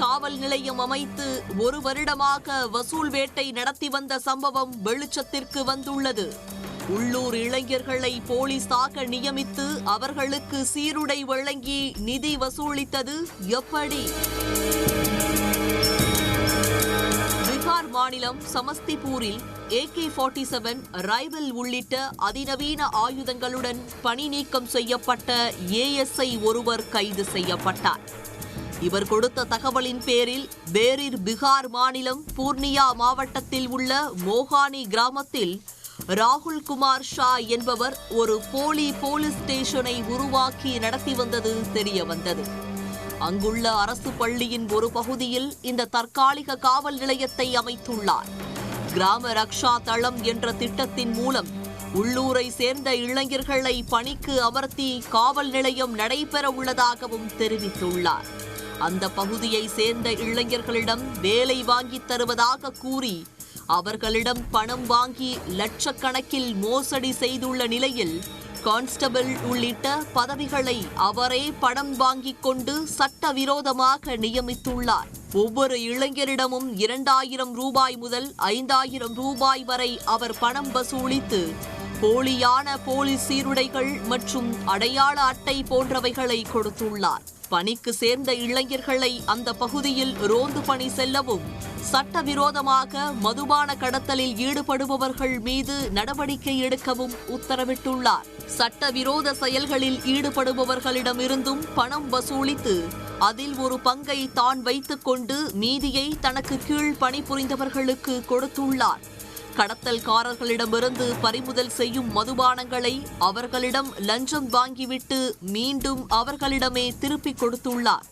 காவல் நிலையம் அமைத்து 1 வருடமாக வசூல் வேட்டை நடத்தி வந்த சம்பவம் வெளிச்சத்திற்கு வந்துள்ளது. உள்ளூர் இளைஞர்களை போலீசாக நியமித்து அவர்களுக்கு சீருடை வழங்கி நிதி வசூலித்தது எப்படி? பீகார் மாநிலம் சமஸ்திபூரில் AK-47 ரைபிள் உள்ளிட்ட அதிநவீன ஆயுதங்களுடன் பணி நீக்கம் செய்யப்பட்ட ASI ஒருவர் கைது செய்யப்பட்டார். இவர் கொடுத்த தகவலின் பேரில் பேரிர் பீகார் மாநிலம் பூர்ணியா மாவட்டத்தில் உள்ள மோகானி கிராமத்தில் ராகுல் குமார் ஷா என்பவர் ஒரு போலி போலீஸ் ஸ்டேஷனை உருவாக்கி நடத்தி வந்தது தெரியவந்தது. அங்குள்ள அரசு பள்ளியின் ஒரு பகுதியில் இந்த தற்காலிக காவல் நிலையத்தை அமைத்துள்ளார். கிராம ரக்ஷா தளம் என்ற திட்டத்தின் மூலம் உள்ளூரை சேர்ந்த இளைஞர்களை பணிக்கு அமர்த்தி காவல் நிலையம் நடைபெற உள்ளதாகவும் தெரிவித்துள்ளார். அந்த பகுதியை சேர்ந்த இளைஞர்களிடம் வேலை வாங்கித் தருவதாக கூறி அவர்களிடம் பணம் வாங்கி லட்சக்கணக்கில் மோசடி செய்துள்ள நிலையில் கான்ஸ்டபிள் உள்ளிட்ட பதவிகளை அவரே பணம் வாங்கிக் கொண்டு சட்டவிரோதமாக நியமித்துள்ளார். ஒவ்வொரு இளைஞரிடமும் 2000 ரூபாய் முதல் 5000 ரூபாய் வரை அவர் பணம் வசூலித்து போலியான போலீஸ் சீருடைகள் மற்றும் அடையாள அட்டை போன்றவைகளை கொடுத்துள்ளார். பணிக்கு சேர்ந்த இளைஞர்களை அந்த பகுதியில் ரோந்து பணி செல்லவும் சட்டவிரோதமாக மதுபான கடத்தலில் ஈடுபடுபவர்கள் மீது நடவடிக்கை எடுக்கவும் உத்தரவிட்டுள்ளார். சட்டவிரோத செயல்களில் ஈடுபடுபவர்களிடமிருந்தும் பணம் வசூலித்து அதில் ஒரு பங்கை தான் வைத்துக் கொண்டு மீதியை தனக்கு கீழ் பணிபுரிந்தவர்களுக்கு கொடுத்துள்ளார். கடத்தல்காரர்களிடமிருந்து பறிமுதல் செய்யும் மதுபானங்களை அவர்களிடம் லஞ்சம் வாங்கிவிட்டு மீண்டும் அவர்களிடமே திருப்பிக் கொடுத்துள்ளார்.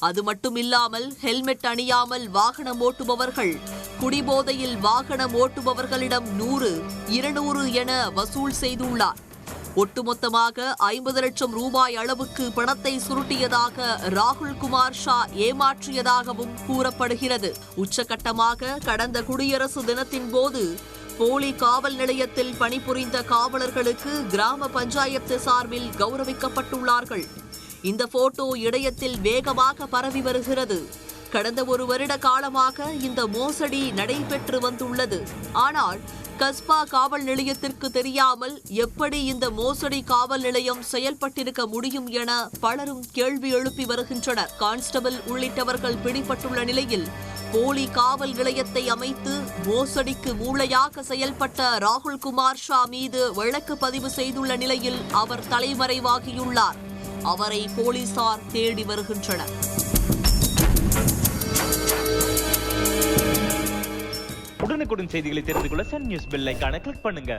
அது மட்டுமில்லாமல் ஹெல்மெட் அணியாமல் வாகனம் ஓட்டுபவர்கள், குடிபோதையில் வாகனம் ஓட்டுபவர்களிடம் 100, 200 என வசூல் செய்துள்ளார். ஒட்டுமொத்தமாக 50 லட்சம் ரூபாய் அளவுக்கு பணத்தை சுருட்டியதாக ராகுல் குமார் ஷா ஏமாற்றியதாகவும் கூறப்படுகிறது. உச்சகட்டமாக கடந்த குடியரசு தினத்தின் போது போலி காவல் நிலையத்தில் பணிபுரிந்த காவலர்களுக்கு கிராம பஞ்சாயத்து சார்பில் கௌரவிக்கப்பட்டுள்ளார்கள். இந்த போட்டோ இணையத்தில் வேகமாக பரவி வருகிறது. கடந்த 1 வருட காலமாக இந்த மோசடி நடைபெற்று வந்துள்ளது. ஆனால் கஸ்பா காவல் நிலையத்திற்கு தெரியாமல் எப்படி இந்த மோசடி காவல் நிலையம் செயல்பட்டிருக்க முடியும் என பலரும் கேள்வி எழுப்பி வருகின்றனர். கான்ஸ்டபிள் உள்ளிட்டவர்கள் பிடிபட்டுள்ள நிலையில் போலி காவல் நிலையத்தை அமைத்து மோசடிக்கு மூளையாக செயல்பட்ட ராகுல் குமார் ஷா மீது வழக்கு பதிவு செய்துள்ள நிலையில் அவர் தலைமறைவாகியுள்ளார். அவரை போலீசார் தேடி வருகின்றனர். உடனுக்குடன் செய்திகளை தெரிந்து கொள்ள சன் நியூஸ் பெல் ஐகானை கிளிக் பண்ணுங்க.